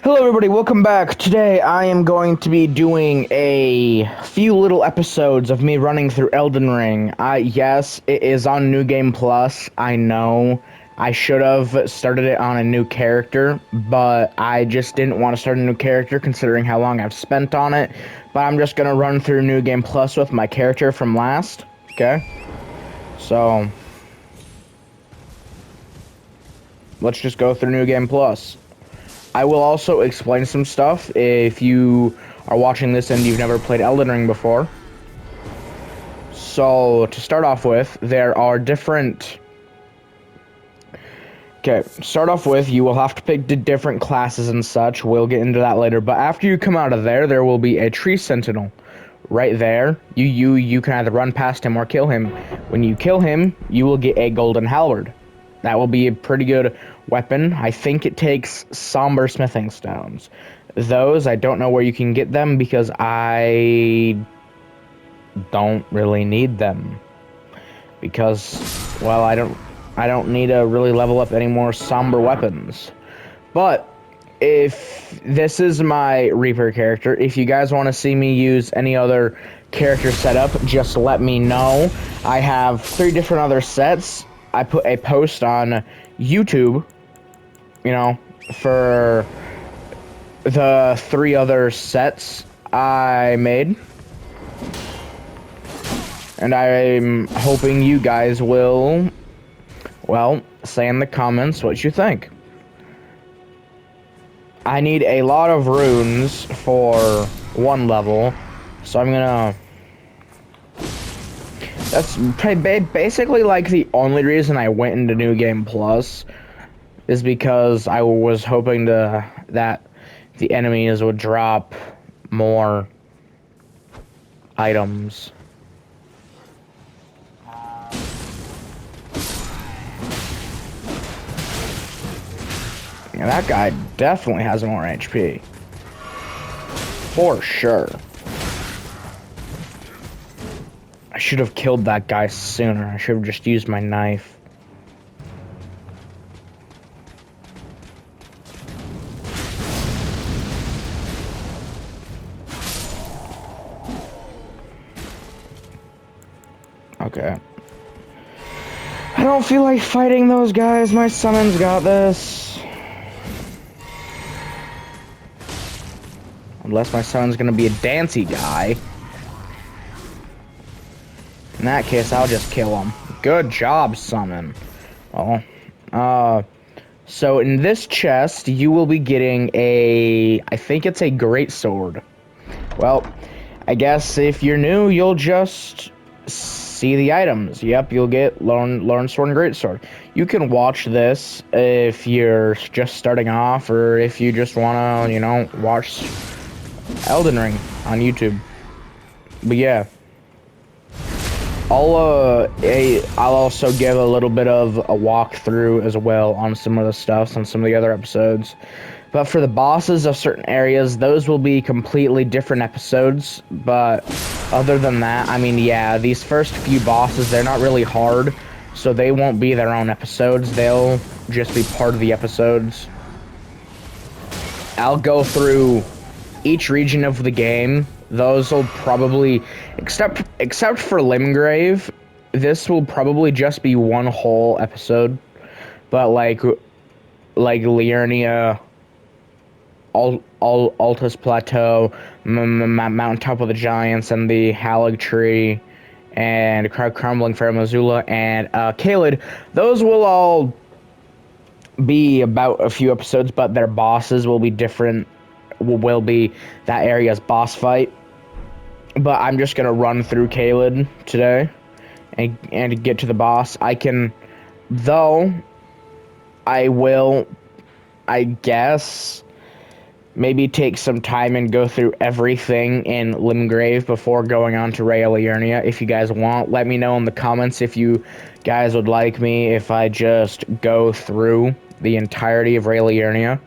Hello everybody, welcome back. Today I am going to be doing a few little episodes of me running through Elden Ring. Yes, it is on New Game Plus. I know I should have started it on a new character, but I just didn't want to start a new character considering how long I've spent on it. But I'm just going to run through New Game Plus with my character from last. Okay? So let's just go through New Game Plus. I will also explain some stuff if you are watching this and you've never played Elden Ring before. So, to start off with, there are different... Okay, start off with, you will have to pick the different classes and such. We'll get into that later. But after you come out of there, there will be a tree sentinel. Right there, you can either run past him or kill him. When you kill him, you will get a golden halberd. That will be a pretty good weapon. I think it takes somber smithing stones. Those, I don't know where you can get them because I don't really need them. Because, well, I don't need to really level up any more somber weapons. But if this is my Reaper character, if you guys want to see me use any other character setup, just let me know. I have 3 different other sets. I put a post on YouTube, you know, for the 3 other sets I made. And I'm hoping you guys will, well, say in the comments what you think. I need a lot of runes for 1 level, so I'm gonna... That's basically like the only reason I went into New Game Plus is because I was hoping that the enemies would drop more items. Yeah, that guy definitely has more HP. For sure. I should have killed that guy sooner. I should have just used my knife. Okay. I don't feel like fighting those guys. My summon's got this. Unless my summon's gonna be a dancey guy. In that case, I'll just kill him. Good job, summon. Well, so in this chest, you will be getting I think it's a great sword. Well, I guess if you're new, you'll just see the items. Yep, you'll get learn sword and great sword. You can watch this if you're just starting off, or if you just wanna, you know, watch Elden Ring on YouTube. But yeah. I'll also give a little bit of a walkthrough as well on some of the stuff on some of the other episodes. But for the bosses of certain areas, those will be completely different episodes. But other than that, I mean, yeah, these first few bosses, they're not really hard, so they won't be their own episodes. They'll just be part of the episodes. I'll go through each region of the game. Those will probably, except for Limgrave, this will probably just be 1 whole episode. But like Liurnia, Altus Plateau, Mountaintop of the Giants, and the Halig Tree, and Crumbling Fair Missoula, and Caelid, those will all be about a few episodes, but their bosses will be different. Will be that area's boss fight. But I'm just gonna run through Caelid today and get to the boss. I can, though, I will, I guess, maybe take some time and go through everything in Limgrave before going on to Raya Liurnia. If you guys want, let me know in the comments if you guys would like me if I just go through the entirety of Raya Liurnia.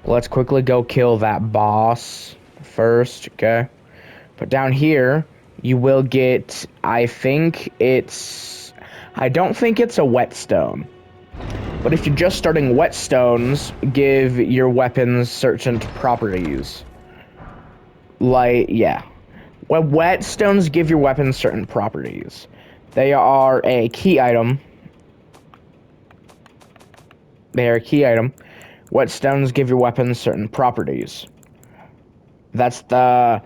Let's quickly go kill that boss first, okay? But down here, you will get, I don't think it's a whetstone. But if you're just starting, whetstones give your weapons certain properties. Like, yeah. Well, whetstones give your weapons certain properties. They are a key item. They are a key item. Whetstones give your weapons certain properties. That's the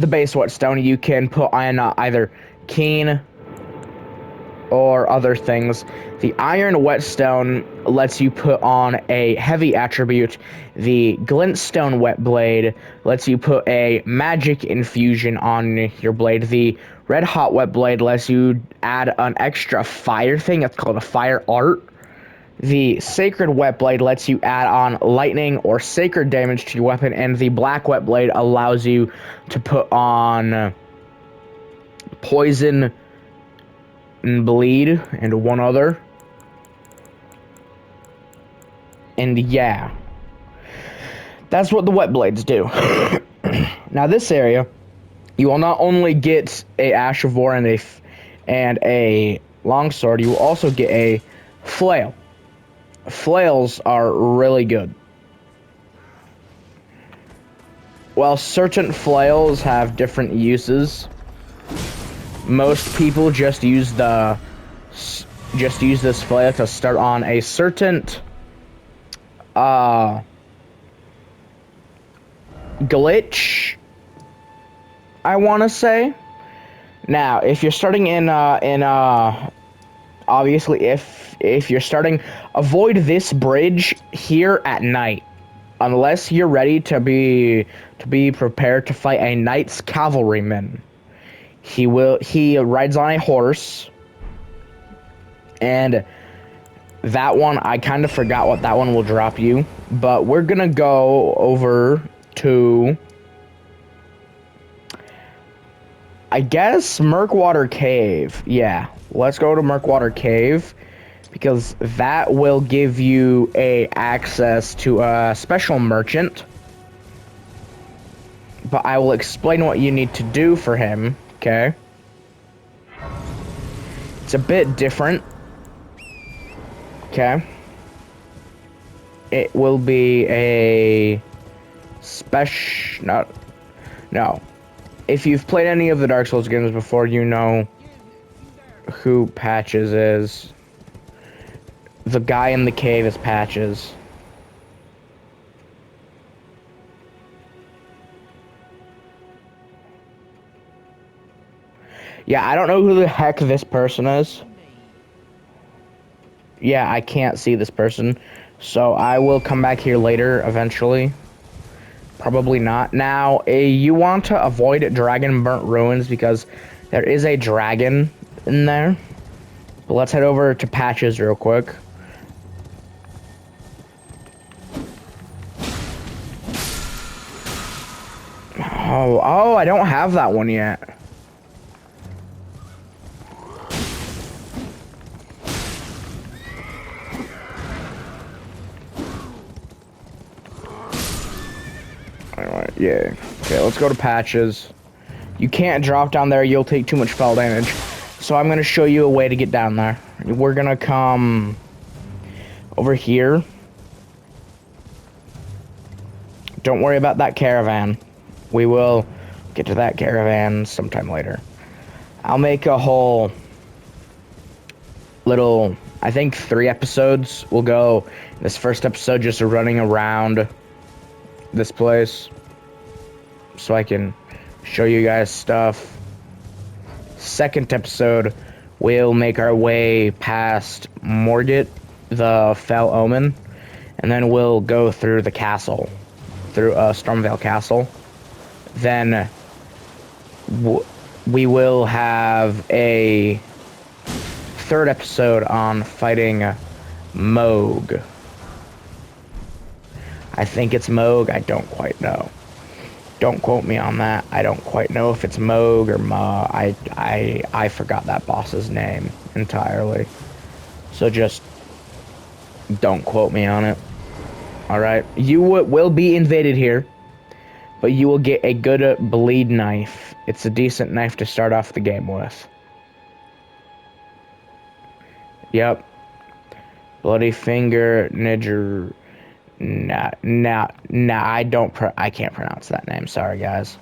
base whetstone. You can put on either keen or other things. The iron whetstone lets you put on a heavy attribute. The glintstone wet blade lets you put a magic infusion on your blade. The red hot wet blade lets you add an extra fire thing. It's called a fire art. The Sacred Wet Blade lets you add on lightning or sacred damage to your weapon, and the Black Wet Blade allows you to put on poison and bleed and one other. And yeah, that's what the Wet Blades do. Now this area, you will not only get a Ash of War and a longsword, you will also get a flail. Flails are really good. While certain flails have different uses, most people just use this flail to start on a certain glitch, I want to say. Now, if you're starting obviously, if you're starting, avoid this bridge here at night, unless you're ready to be prepared to fight a knight's cavalryman. He rides on a horse, and that one, I kind of forgot what that one will drop you, but we're gonna go over to, I guess, Murkwater Cave. Yeah, let's go to Murkwater Cave, because that will give you access to a special merchant. But I will explain what you need to do for him, okay? It's a bit different. Okay. It will be a no. If you've played any of the Dark Souls games before, you know who Patches is. The guy in the cave is Patches. Yeah, I don't know who the heck this person is. Yeah, I can't see this person. So I will come back here later, eventually. Probably not. Now, you want to avoid Dragon Burnt Ruins because there is a dragon in there. But let's head over to Patches real quick. Oh, I don't have that one yet. Alright, yeah. Okay, let's go to Patches. You can't drop down there, you'll take too much fall damage. So I'm going to show you a way to get down there. We're going to come over here. Don't worry about that caravan. We will get to that caravan sometime later. I'll make a whole little, I think 3 episodes. We'll go this first episode just running around this place so I can show you guys stuff. Second episode, we'll make our way past Morgott, the Fell Omen, and then we'll go through the castle, through Stormvale Castle. Then we will have a third episode on fighting Moog. I think it's Moog, I don't quite know. Don't quote me on that. I don't quite know if it's Moog or Ma. I forgot that boss's name entirely. So just don't quote me on it. Alright? You will be invaded here, but you will get a good bleed knife. It's a decent knife to start off the game with. Yep. Bloody Finger, Niger. Nah, I can't pronounce that name. Sorry, guys.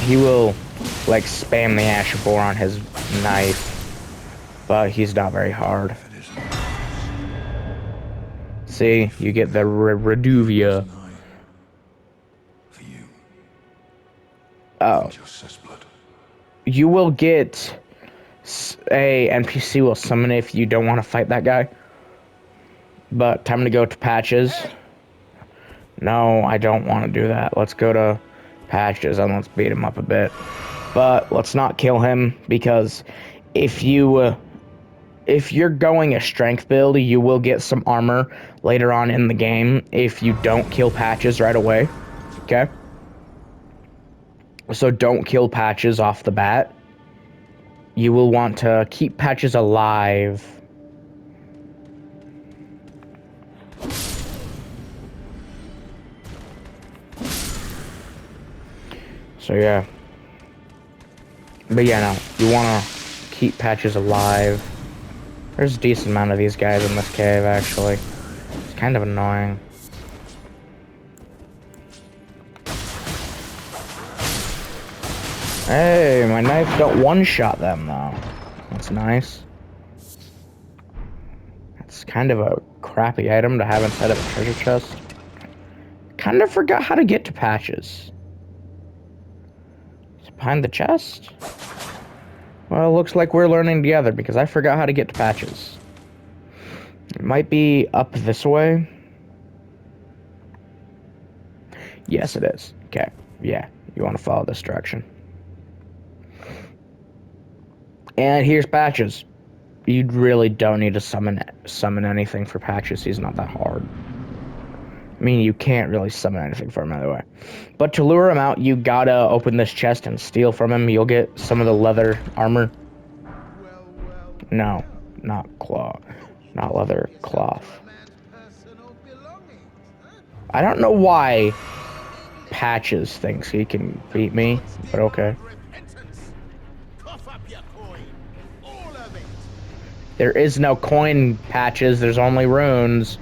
He will, like, spam the Ash of Boar on his knife, but he's not very hard. See, you get the Reduvia. Oh. You will get a NPC will summon if you don't want to fight that guy. But time to go to patches. No, I don't want to do that. Let's go to patches and let's beat him up a bit. But let's not kill him, because if you're going a strength build, you will get some armor later on in the game if you don't kill patches right away. Okay? So don't kill patches off the bat. You will want to keep patches alive. So yeah. But yeah, no. You want to keep patches alive. There's a decent amount of these guys in this cave, actually. It's kind of annoying. Hey, my knife don't one-shot them, though. That's nice. That's kind of a crappy item to have inside of a treasure chest. Kind of forgot how to get to patches. Is it behind the chest? Well, looks like we're learning together, because I forgot how to get to patches. It might be up this way. Yes, it is. Okay, yeah, you want to follow this direction. And here's patches. You really don't need to summon anything for patches. He's not that hard. I mean, you can't really summon anything for him either way. But to lure him out, you gotta open this chest and steal from him. You'll get some of the leather armor. No, not claw. Not leather, cloth. I don't know why Patches thinks he can beat me, but okay. There is no coin, Patches. There's only runes.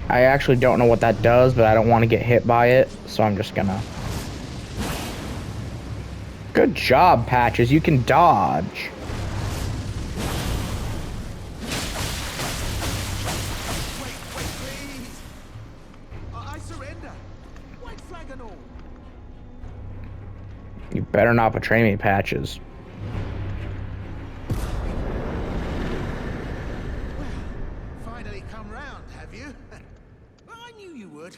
I actually don't know what that does, but I don't want to get hit by it, so I'm just gonna... Good job, Patches. You can dodge. Wait, please. I surrender. White flag and all. You better not betray me, Patches. Finally come round, have you? I knew you would.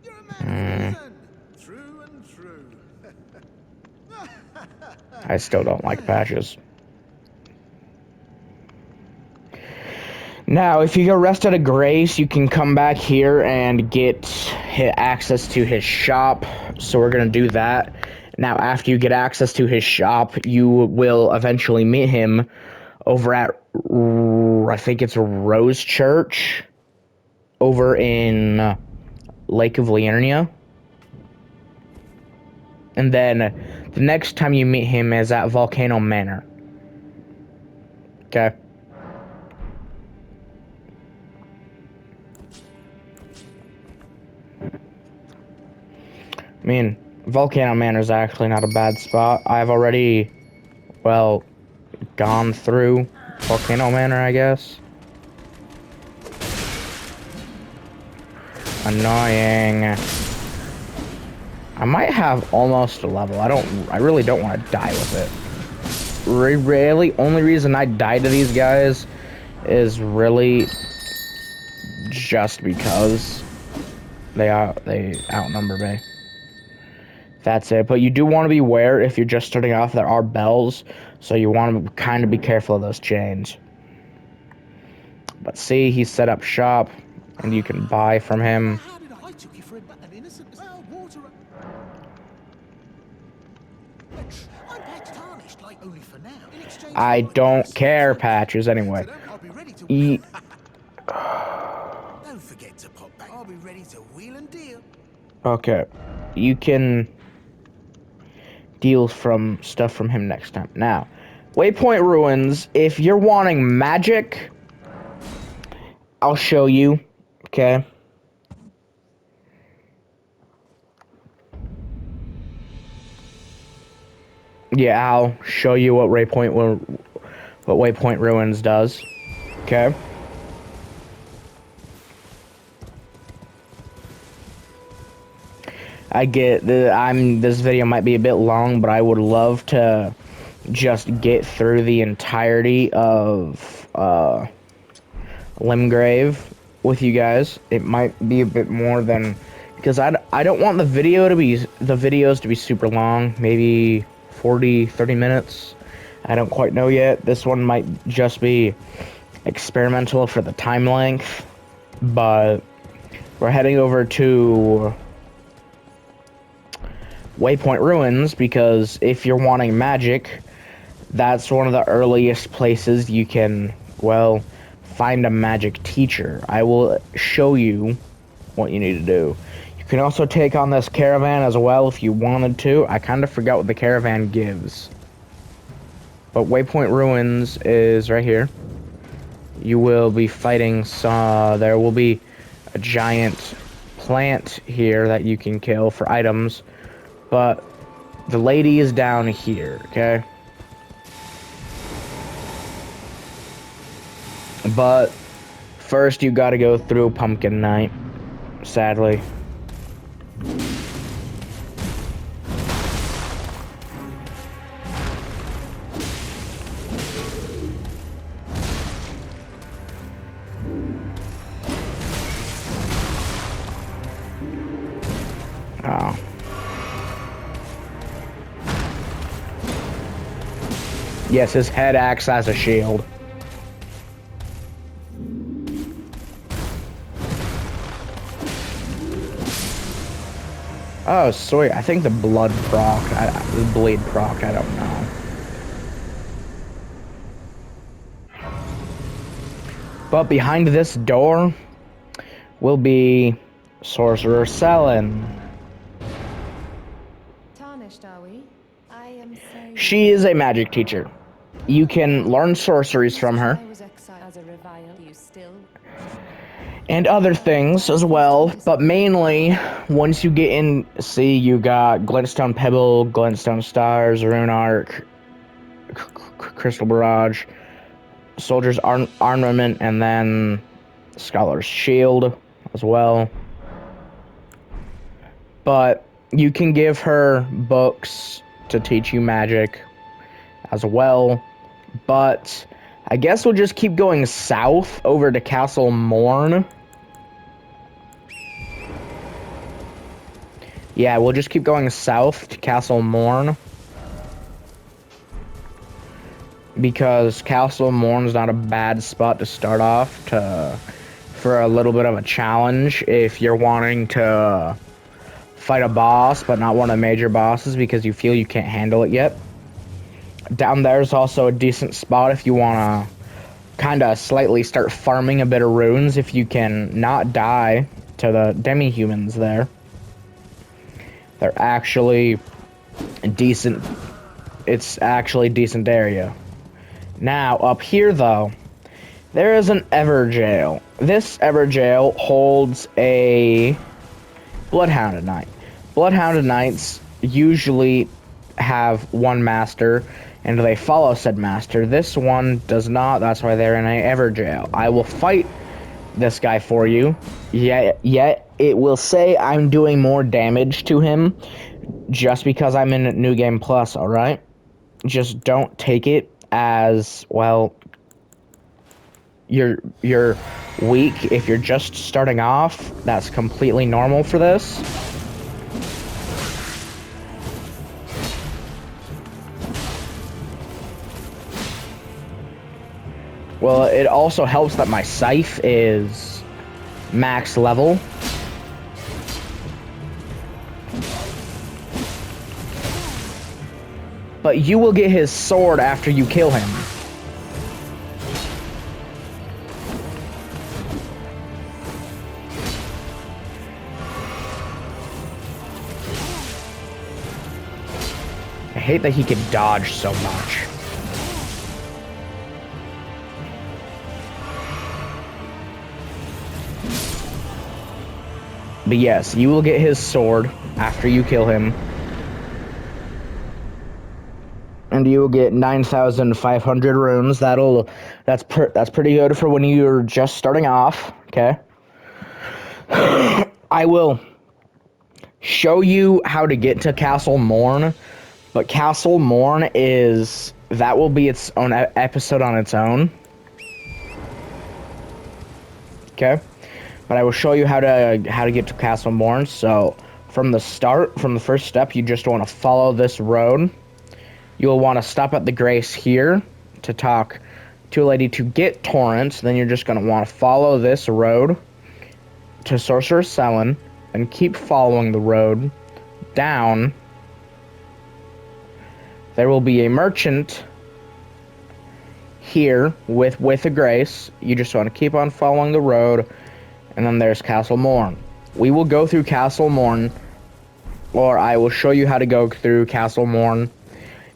You're a man of reason. True and true. I still don't like Patches. Now, if you go rest at a grace, you can come back here and get access to his shop. So we're going to do that. Now, after you get access to his shop, you will eventually meet him over at, I think it's Rose Church, over in Lake of Liurnia. And then the next time you meet him is at Volcano Manor. Okay? I mean, Volcano Manor is actually not a bad spot. I've already, well, gone through Volcano Manor, I guess. Annoying. I might have almost a level. I really don't want to die with it. Really, only reason I die to these guys is really just because they outnumber me. That's it. But you do want to be aware if you're just starting off, there are bells, so you want to kind of be careful of those chains. But see, he set up shop, and you can buy from him. I don't care, Patches, anyway. Eat. Don't forget to pop back. I'll be ready to wheel and deal. Okay. You can deal from stuff from him next time. Now, Waypoint Ruins, if you're wanting magic, I'll show you. Okay. Yeah, I'll show you what Waypoint Ruins does. Okay. I get that this video might be a bit long, but I would love to just get through the entirety of Limgrave with you guys. It might be a bit more than, because I don't want the videos to be super long, maybe 30 minutes. I don't quite know yet. This one might just be experimental for the time length, but we're heading over to Waypoint Ruins because if you're wanting magic, that's one of the earliest places you can, well, find a magic teacher. I will show you what you need to do. You can also take on this caravan as well if you wanted to. I kind of forgot what the caravan gives. But Waypoint Ruins is right here. You will be fighting there will be a giant plant here that you can kill for items. But the lady is down here, okay? But first you gotta go through Pumpkin Night, sadly. Oh. Yes, his head acts as a shield. Oh, sweet. I think the blood proc, the bleed proc, I don't know. But behind this door will be Sorcerer Selin. Tarnished, are we? I am saying She is a magic teacher. You can learn sorceries from her. I was exiled as a revile. You still And other things as well, but mainly once you get in, see, you got Glintstone Pebble, Glintstone Stars, Rune Arc, Crystal Barrage, Soldier's Armament, and then Scholar's Shield as well. But you can give her books to teach you magic as well, but I guess we'll just keep going south over to Castle Morn. Yeah, we'll just keep going south to Castle Morn. Because Castle Morn's not a bad spot to start off for a little bit of a challenge if you're wanting to fight a boss, but not one of the major bosses because you feel you can't handle it yet. Down there's also a decent spot if you want to kind of slightly start farming a bit of runes if you can not die to the demi-humans there. They're actually decent. It's actually a decent area. Now, up here, though, there is an Everjail. This Everjail holds a Bloodhounded Knight. Bloodhounded Knights usually have one master, and they follow said master. This one does not. That's why they're in a Everjail. I will fight this guy for you. Yet it will say I'm doing more damage to him just because I'm in New Game Plus, alright? Just don't take it as, well, you're weak. If you're just starting off, that's completely normal for this. Well, it also helps that my scythe is max level. But you will get his sword after you kill him. hate that he can dodge so much. But yes, you will get his sword after you kill him. And you will get 9,500 runes. That's pretty good for when you're just starting off, okay? I will show you how to get to Castle Morn, but Castle Morn that will be its own episode on its own. Okay? But I will show you how to get to Castle Morn. So, from the first step, you just want to follow this road. You'll want to stop at the Grace here to talk to a lady to get Torrent. Then you're just going to want to follow this road to Sorcerer's Cellin and keep following the road down. There will be a merchant here with a Grace. You just want to keep on following the road, and then there's Castle Morn. We will go through Castle Morn, or I will show you how to go through Castle Morn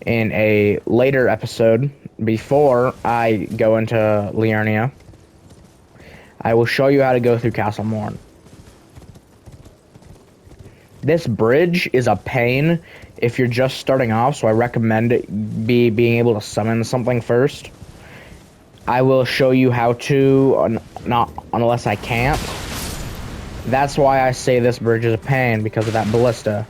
in a later episode before I go into Liurnia. I will show you how to go through Castle Morn. This bridge is a pain if you're just starting off, so I recommend being able to summon something first. I will show you how to, not unless I can't. That's why I say this bridge is a pain, because of that ballista.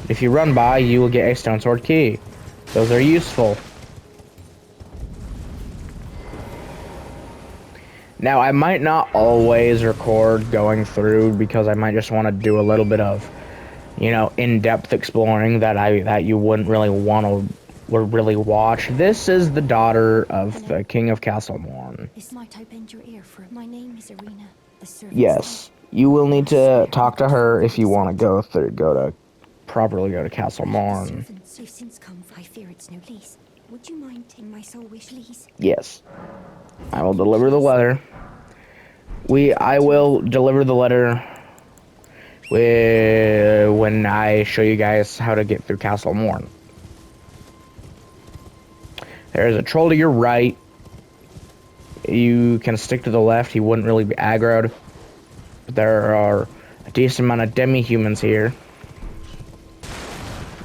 If you run by, you will get a stone sword key. Those are useful. Now, I might not always record going through, because I might just want to do a little bit of, in-depth exploring that you wouldn't really want to really watch. This is the daughter of the King of Castle Morn. This might open your ear, for my name is Arena. Yes, you will need to talk to her if you want to properly go to Castle Morn. Since come, I fear it's no lease. Would you mind taking my soul wish lease? Yes. I will deliver the letter. I will deliver the letter when I show you guys how to get through Castle Morn. There is a troll to your right. You can stick to the left. He wouldn't really be aggroed. There are a decent amount of demi-humans here.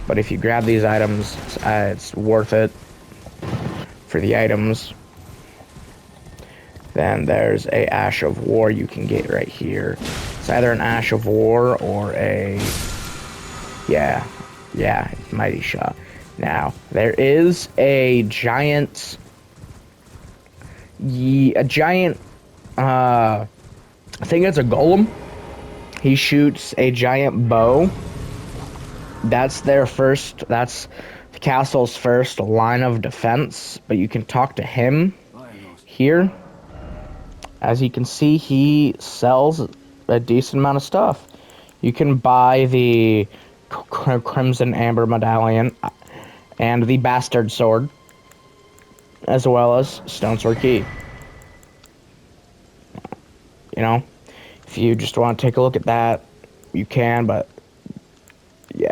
But if you grab these items, it's worth it for the items. Then there's a Ash of War you can get right here. It's either an Ash of War or a... Yeah, Mighty Shot. Now, there is a giant... I think it's a golem. He shoots a giant bow. That's the castle's first line of defense, but you can talk to him here. As you can see, he sells a decent amount of stuff. You can buy the Crimson Amber Medallion and the Bastard Sword, as well as Stone Sword Key. If you just want to take a look at that, you can, but yeah.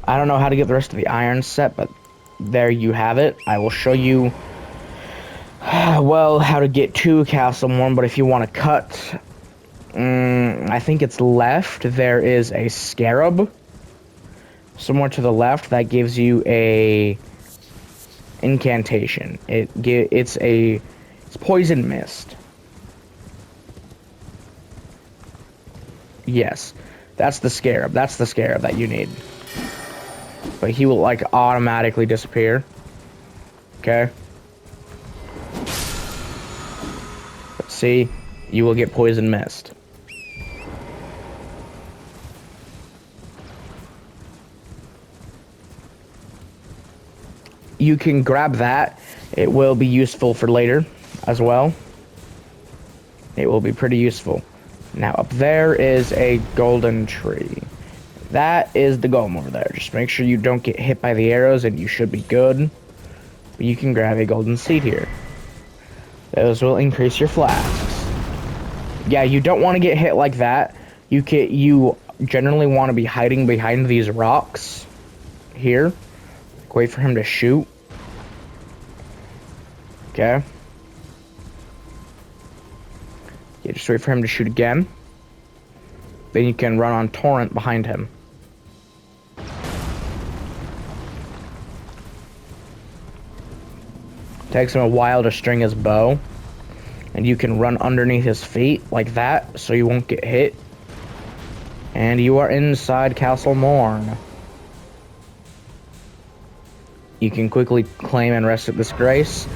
I don't know how to get the rest of the iron set, but there you have it. I will show you, how to get to Castle Morn, but if you want to cut, I think it's left. There is a scarab somewhere to the left that gives you a incantation. It's poison mist. Yes, that's the scarab. That's the scarab that you need. But he will automatically disappear. Okay. But see, you will get poison mist. You can grab that. It will be useful for later as well. It will be pretty useful. Now up there is a golden tree. That is the golem over there. Just make sure you don't get hit by the arrows and you should be good. But you can grab a golden seed here. Those will increase your flasks. Yeah, you don't want to get hit like that. You generally want to be hiding behind these rocks here. Wait for him to shoot. Okay. Yeah, just wait for him to shoot again. Then you can run on torrent behind him. Takes him a while to string his bow. And you can run underneath his feet like that so you won't get hit. And you are inside Castle Morn. You can quickly claim and rest at this grace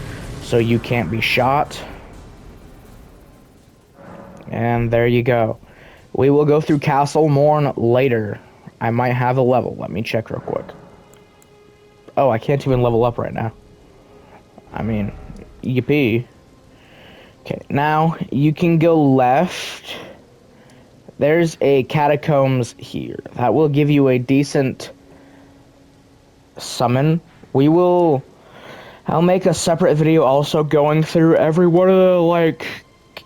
so you can't be shot. And there you go. We will go through Castle Morn later. I might have a level. Let me check real quick. Oh, I can't even level up right now. I mean, yippee. Okay, now you can go left. There's a catacombs here. That will give you a decent summon. I'll make a separate video also going through every one of the, like,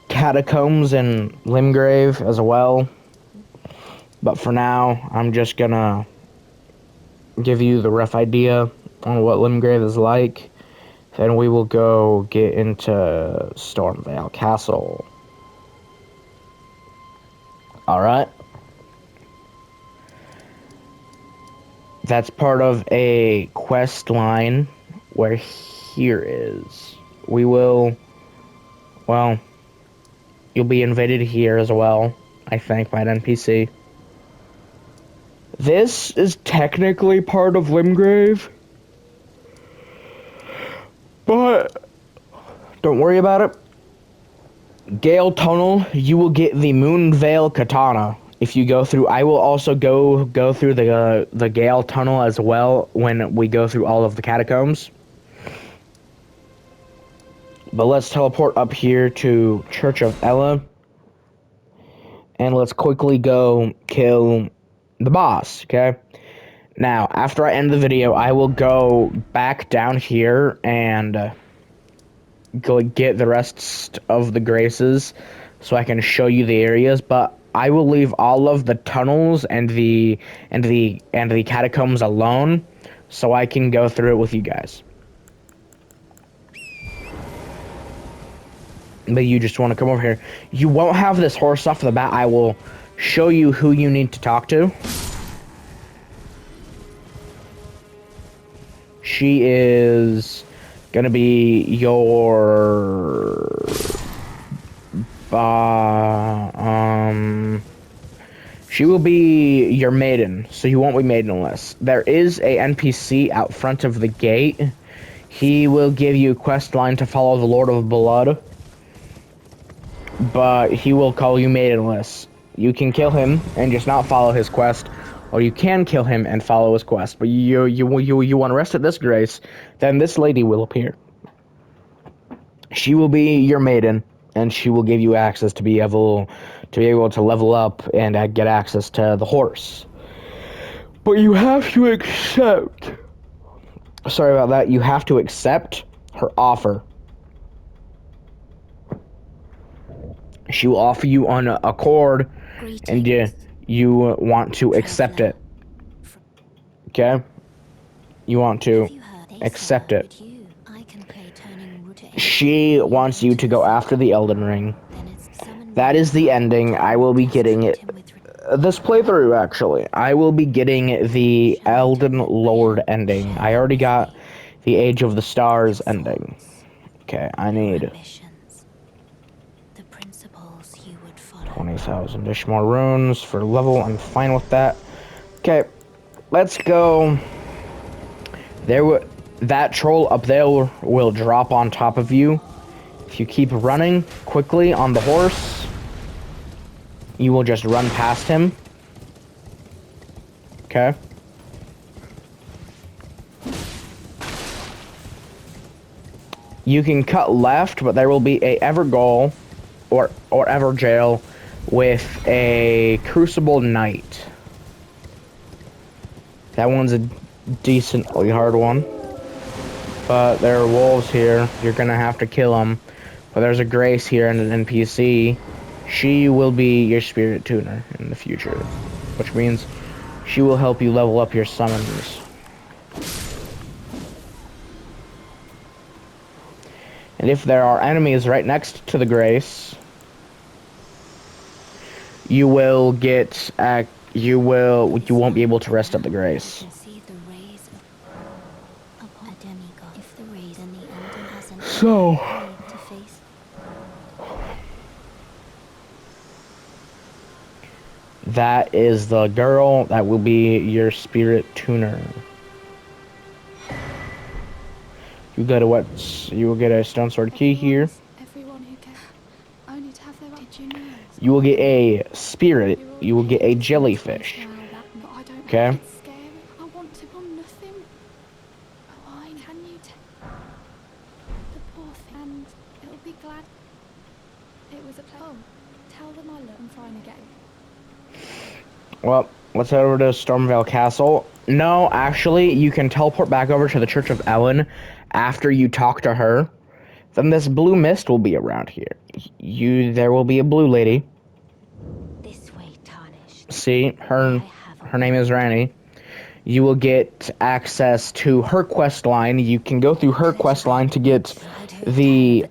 catacombs in Limgrave as well. But for now, I'm just gonna give you the rough idea on what Limgrave is like. Then we will go get into Stormvale Castle. Alright. That's part of a quest line where here is. We will, well, you'll be invaded here as well, I think, by an NPC. This is technically part of Limgrave, but don't worry about it. Gale Tunnel, you will get the Moonveil Katana if you go through. I will also go through the Gale Tunnel as well when we go through all of the catacombs. But let's teleport up here to Church of Ella. And let's quickly go kill the boss, okay? Now, after I end the video, I will go back down here and go get the rest of the graces so I can show you the areas, but I will leave all of the tunnels and the catacombs alone so I can go through it with you guys. But you just want to come over here. You won't have this horse off the bat. I will show you who you need to talk to. She is gonna be your she will be your maiden, so you won't be maidenless. There is a NPC out front of the gate. He will give you a quest line to follow the Lord of Blood, but he will call you maidenless. You can kill him and just not follow his quest, or you can kill him and follow his quest. But you want to rest at this grace, then this lady will appear. She will be your maiden, and she will give you access to be able to level up and get access to the horse. But you have to accept. Sorry about that. You have to accept her offer. She will offer you on a cord, and you want to accept it. Okay? You want to accept it. She wants you to go after the Elden Ring. That is the ending. I will be getting it. This playthrough, actually. I will be getting the Elden Lord ending. I already got the Age of the Stars ending. Okay, I need 20,000-ish more runes for level. I'm fine with that. Okay, let's go. That troll up there will drop on top of you. If you keep running quickly on the horse, you will just run past him. Okay. You can cut left, but there will be a Evergaol or Everjail with a Crucible Knight. That one's a decently hard one. But there are wolves here. You're gonna have to kill them. But there's a Grace here and an NPC. She will be your spirit tuner in the future. which means she will help you level up your summons. And if there are enemies right next to the Grace, you will get you won't be able to rest up the Grace. So that is the girl that will be your spirit tuner. You will get a stone sword key here. Everyone who can only to have their did you know? You will get a spirit. You will get a jellyfish. Okay? It's scary. I want to want nothing. Oh, I can you tell the poor thing and it'll be glad it was a pleasure. Oh, tell them I love them trying again. Well, let's head over to Stormvale Castle. No, actually, you can teleport back over to the Church of Ellen after you talk to her. Then this blue mist will be around here. There will be a blue lady. This way, tarnished. See, her name is Ranny. You will get access to her quest line. You can go through her quest line to get the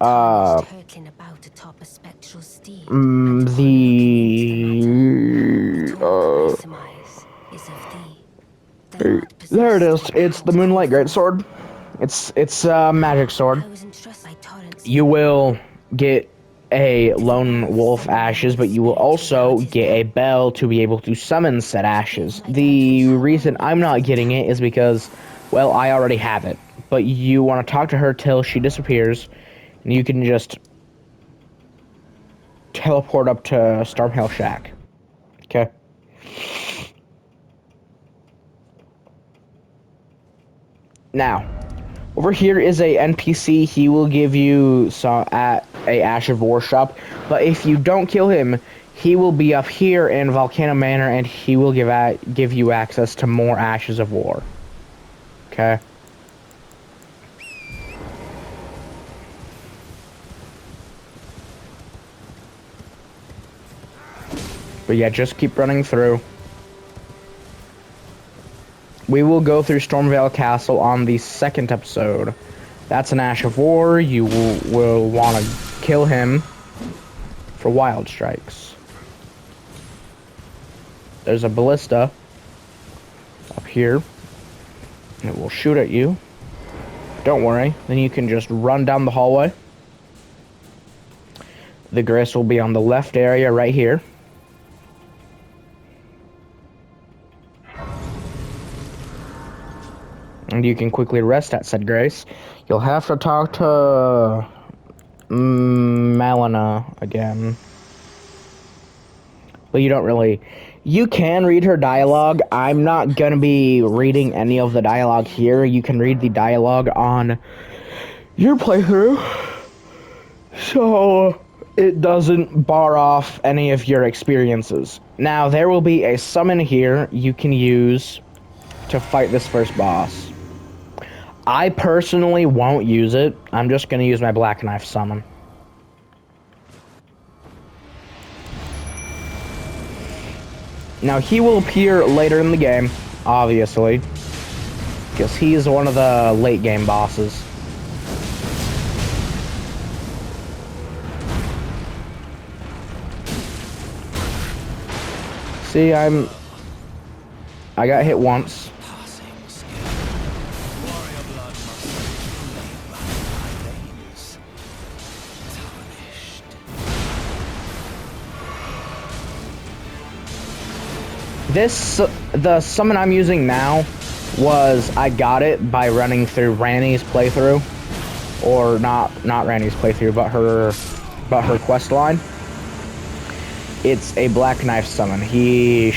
there it is. It's the Moonlight Greatsword. It's a magic sword. You will get a lone wolf ashes, but you will also get a bell to be able to summon said ashes. The reason I'm not getting it is because, well, I already have it. But you want to talk to her till she disappears, and you can just teleport up to Stormhill Shack. Okay? Now, over here is a NPC. He will give you a Ash of War shop, but if you don't kill him, he will be up here in Volcano Manor, and he will give you access to more Ashes of War. Okay. But yeah, just keep running through. We will go through Stormvale Castle on the second episode. That's an Ash of War. You will want to kill him for Wild Strikes. There's a ballista up here. It will shoot at you. Don't worry. Then you can just run down the hallway. The Grace will be on the left area right here. And you can quickly rest at said Grace. You'll have to talk to Malina again. But you don't really... You can read her dialogue. I'm not going to be reading any of the dialogue here. You can read the dialogue on your playthrough. So it doesn't bar off any of your experiences. Now, there will be a summon here you can use to fight this first boss. I personally won't use it. I'm just going to use my Black Knife summon. Now, he will appear later in the game, obviously, because he is one of the late game bosses. See, I got hit once. The summon I'm using now I got it by running through Ranny's playthrough, or not Ranny's playthrough, but her quest line. It's a Black Knife summon. He,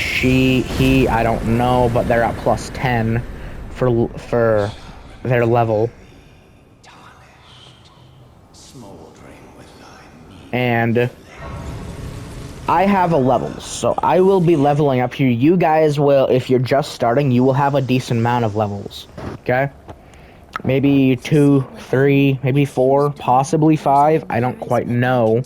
I don't know, but they're at plus 10 for their level. And I have a level, so I will be leveling up here. You guys will, if you're just starting, you will have a decent amount of levels, okay? Maybe 2, 3, maybe 4, possibly 5. I don't quite know.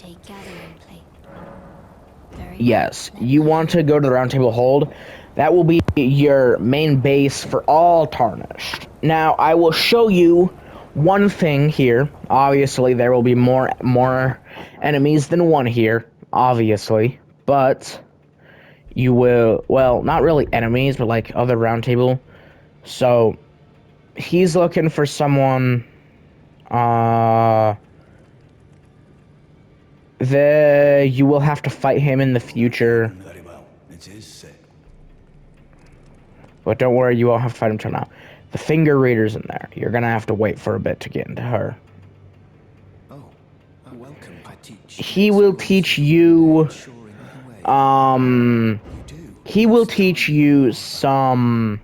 Yes, you want to go to the Round Table Hold. That will be your main base for all Tarnished. Now, I will show you one thing here. Obviously, there will be more enemies than one here, obviously. But you will, well, not really enemies, but like other round table. So, he's looking for someone, you will have to fight him in the future. Very well. It is set. But don't worry, you won't have to fight him till now. The finger reader's in there. You're gonna have to wait for a bit to get into her. Oh, welcome. I teach. He will teach you, he will teach you some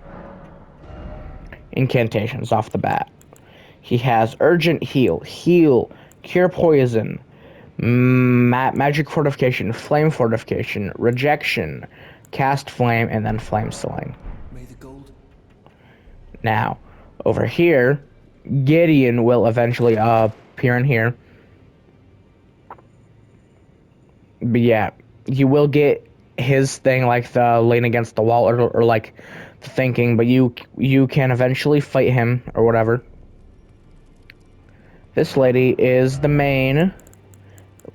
incantations off the bat. He has urgent heal, cure poison, magic fortification, flame fortification, rejection, cast flame, and then flame slaying. May the gold. Now, over here, Gideon will eventually appear in here. But yeah, you will get his thing, like the lean against the wall, or like the thinking, but you can eventually fight him, or whatever. This lady is the main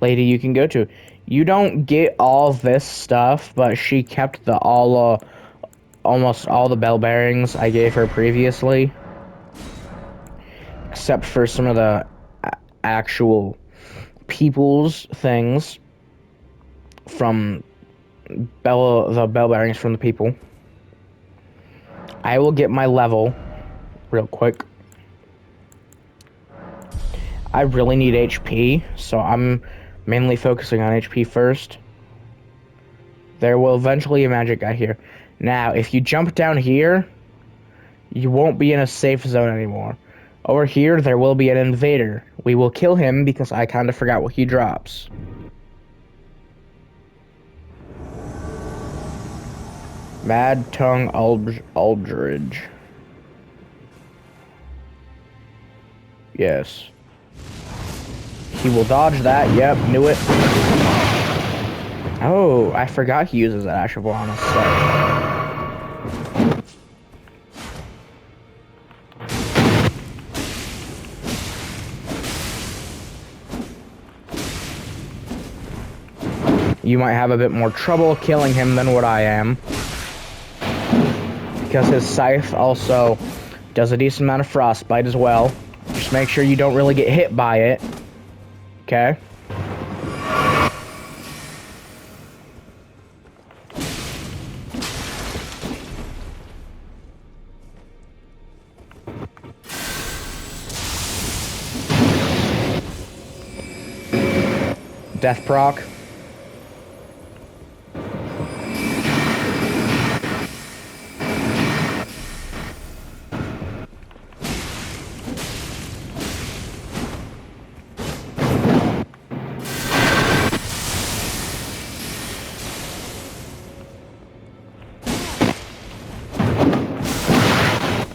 lady you can go to. You don't get all this stuff, but she kept the almost all the bell bearings I gave her previously, except for some of the actual people's things from the bell bearings from the people. I will get my level real quick. I really need HP, so I'm mainly focusing on HP first. There will eventually be a magic guy here. Now, if you jump down here, you won't be in a safe zone anymore. Over here, there will be an invader. We will kill him because I kind of forgot what he drops. Mad Tongue Aldridge. Yes. He will dodge that. Yep, knew it. Oh, I forgot he uses that Ash of War on his set. You might have a bit more trouble killing him than what I am, because his scythe also does a decent amount of frostbite as well. Just make sure you don't really get hit by it. Okay? Death proc.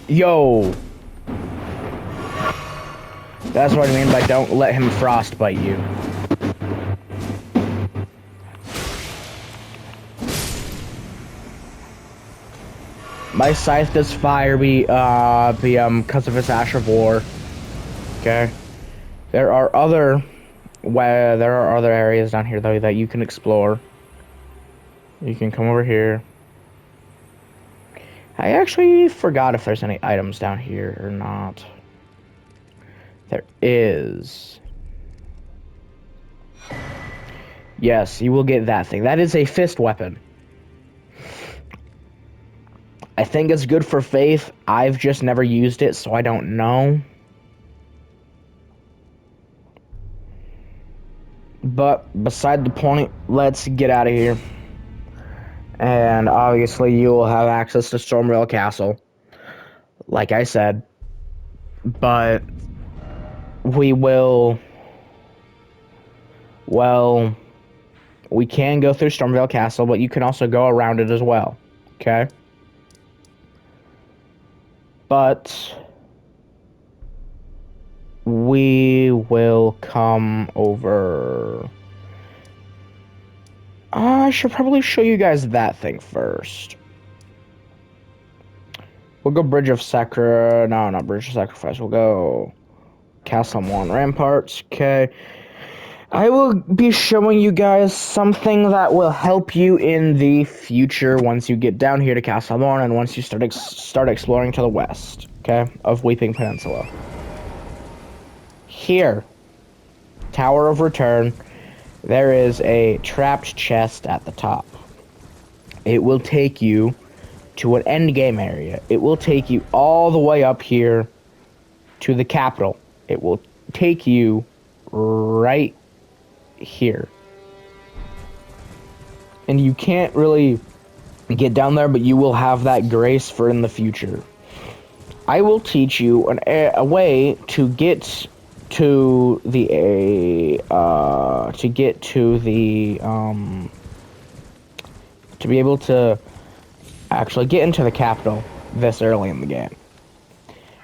Yo! That's what I mean by don't let him frostbite you. My scythe does fire because of its Ash of War. Okay. There are other areas down here though that you can explore. You can come over here. I actually forgot if there's any items down here or not. There is. Yes, you will get that thing. That is a fist weapon. I think it's good for Faith. I've just never used it, so I don't know. But beside the point, let's get out of here. And obviously you will have access to Stormvale Castle, like I said. But we will... Well, we can go through Stormvale Castle, but you can also go around it as well. Okay? But we will come over... I should probably show you guys that thing first. We'll go Bridge of Sacra. No, not Bridge of Sacrifice. We'll go Castle Morn Ramparts. Okay. I will be showing you guys something that will help you in the future once you get down here to Castle Morn and once you start exploring to the west, okay, of Weeping Peninsula. Here, Tower of Return, there is a trapped chest at the top. It will take you to an endgame area. It will take you all the way up here to the capital. It will take you right here. And you can't really get down there, but you will have that grace for in the future. I will teach you a way to get to the to be able to actually get into the capital this early in the game.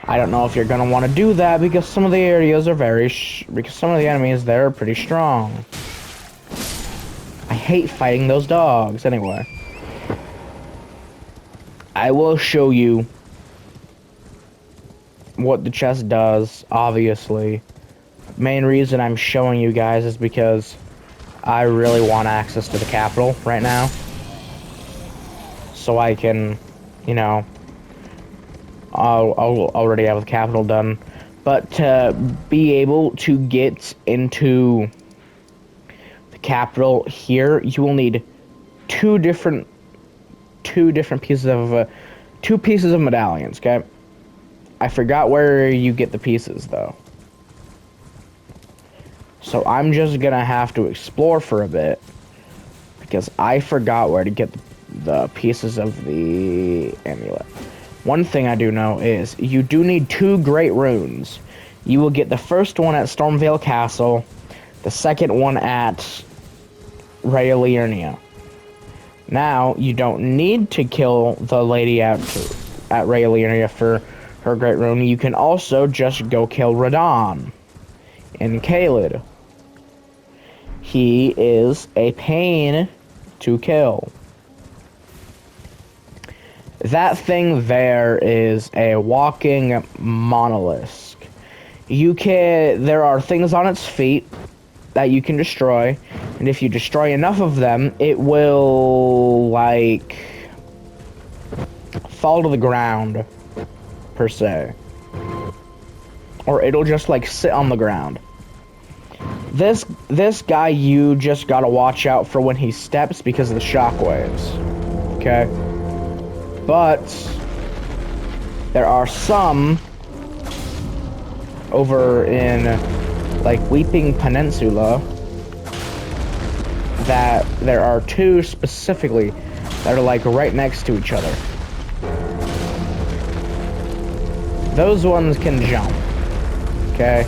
I don't know if you're gonna want to do that because some of the areas are because some of the enemies there are pretty strong. I hate fighting those dogs. Anyway, I will show you what the chest does. Obviously, main reason I'm showing you guys is because I really want access to the capital right now, so I can, you know, I'll already have the capital done, but to be able to get into the capital here, you will need two pieces of medallions. Okay, I forgot where you get the pieces though, so I'm just gonna have to explore for a bit because I forgot where to get the pieces of the amulet. One thing I do know is you do need 2 great runes. You will get the first one at Stormvale Castle, the second one at Raya. Now, you don't need to kill the lady at Raya for her great rune. You can also just go kill Radon in Caelid. He is a pain to kill. That thing there is a walking monolith. There are things on its feet that you can destroy, and if you destroy enough of them, it will, like, fall to the ground, per se. Or it'll just, like, sit on the ground. This guy, you just gotta watch out for when he steps because of the shockwaves. Okay? But there are some over in, like, Weeping Peninsula that there are 2 specifically that are, like, right next to each other. Those ones can jump. Okay?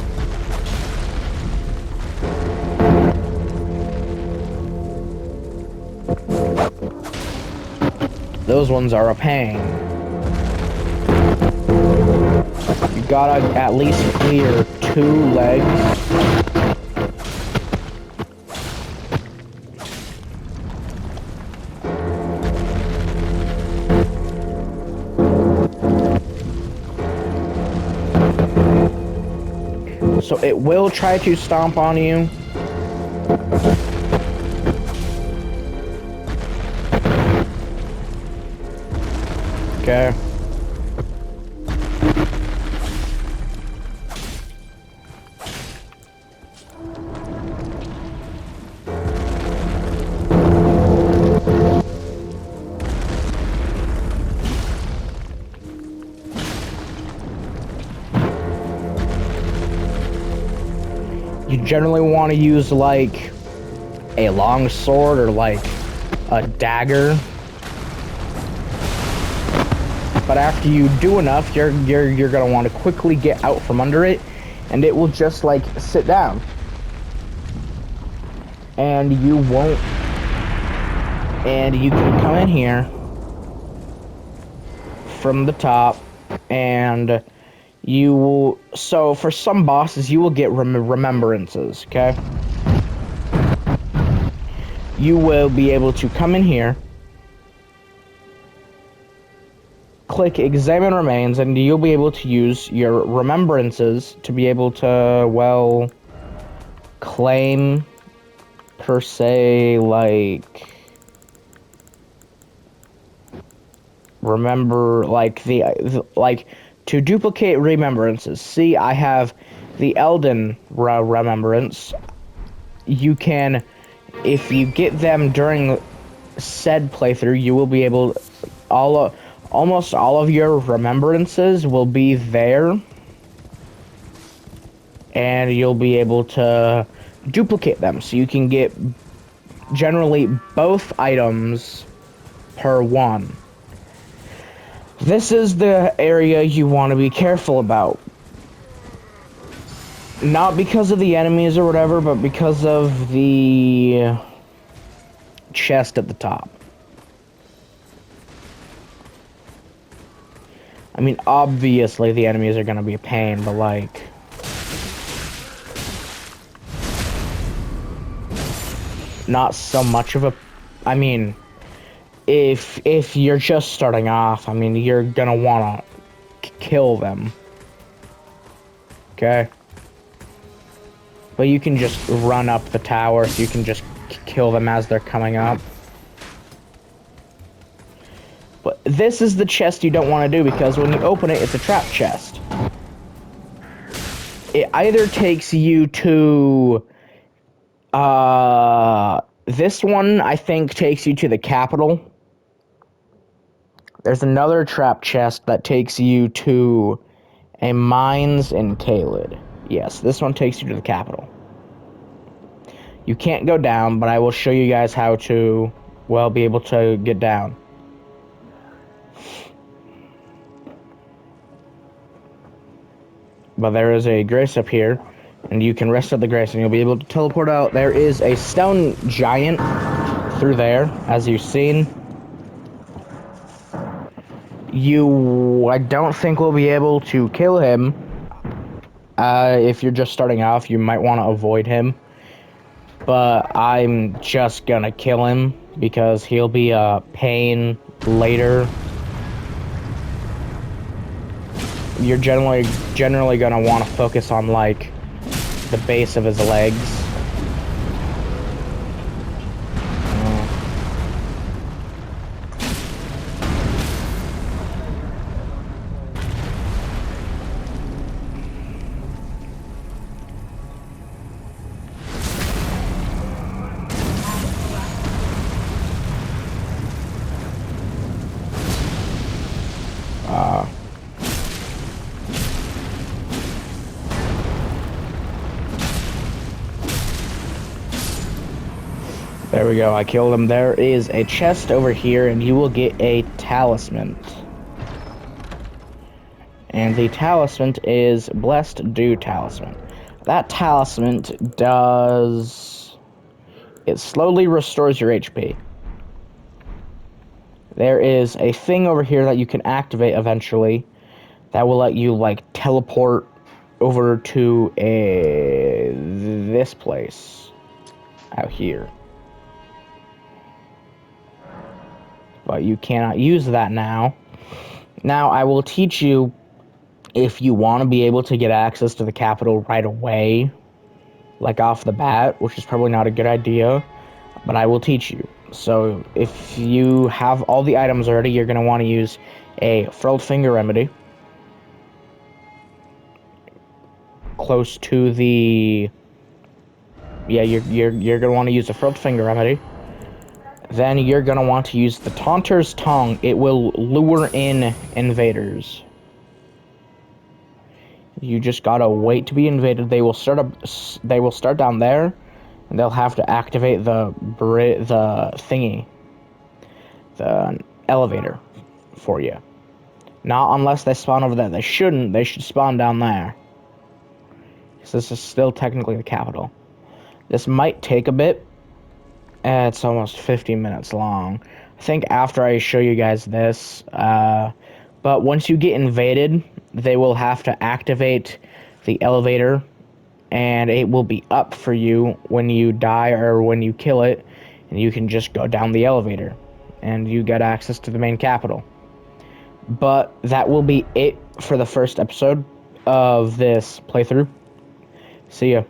Those ones are a pain. You gotta at least clear 2 legs. So it will try to stomp on you. Okay. You generally want to use, like, a long sword or, like, a dagger. But after you do enough, you're gonna want to quickly get out from under it, and it will just, like, sit down. And you won't. And you can come in here from the top, and you will. So for some bosses, you will get remembrances. Okay. You will be able to come in here, click examine remains, and you'll be able to use your remembrances to be able to, well, claim, per se, like, remember, like, like, to duplicate remembrances. See, I have the ELDEN remembrance. You can, if you get them during said playthrough, you will be able, almost all of your remembrances will be there, and you'll be able to duplicate them, so you can get generally both items per one. This is the area you want to be careful about. Not because of the enemies or whatever, but because of the chest at the top. I mean, obviously the enemies are gonna be a pain, but like, not so much of a, I mean, if you're just starting off, I mean, you're gonna wanna kill them. Okay? But you can just run up the tower, so you can just kill them as they're coming up. But this is the chest you don't want to do, because when you open it, it's a trap chest. It either takes you to, this one, I think, takes you to the capital. There's another trap chest that takes you to a mines in Caelid. Yes, this one takes you to the capital. You can't go down, but I will show you guys how to, well, be able to get down. But there is a grace up here, and you can rest at the grace, and you'll be able to teleport out. There is a stone giant through there, as you've seen. I don't think we'll be able to kill him. If you're just starting off, you might want to avoid him. But I'm just gonna kill him, because he'll be a pain later. You're generally gonna want to focus on, like, the base of his legs. There we go, I killed him. There is a chest over here, and you will get a talisman. And the talisman is Blessed Dew Talisman. That talisman does... it slowly restores your HP. There is a thing over here that you can activate eventually that will let you, like, teleport over to this place out here. But you cannot use that now. Now, I will teach you, if you want to be able to get access to the capital right away, like off the bat, which is probably not a good idea, but I will teach you. So, if you have all the items already, you're going to want to use a Furled Finger Remedy. Close to the... yeah, you're going to want to use a Furled Finger Remedy. Then you're going to want to use the Taunter's Tongue. It will lure in invaders. You just gotta wait to be invaded. They will start down there, and they'll have to activate the thingy, the elevator, for you. Not unless they spawn over there. They shouldn't. They should spawn down there, because this is still technically the capital. This might take a bit. It's almost 50 minutes long. I think after I show you guys this, but once you get invaded, they will have to activate the elevator, and it will be up for you when you die or when you kill it, and you can just go down the elevator, and you get access to the main capital. But that will be it for the first episode of this playthrough. See ya.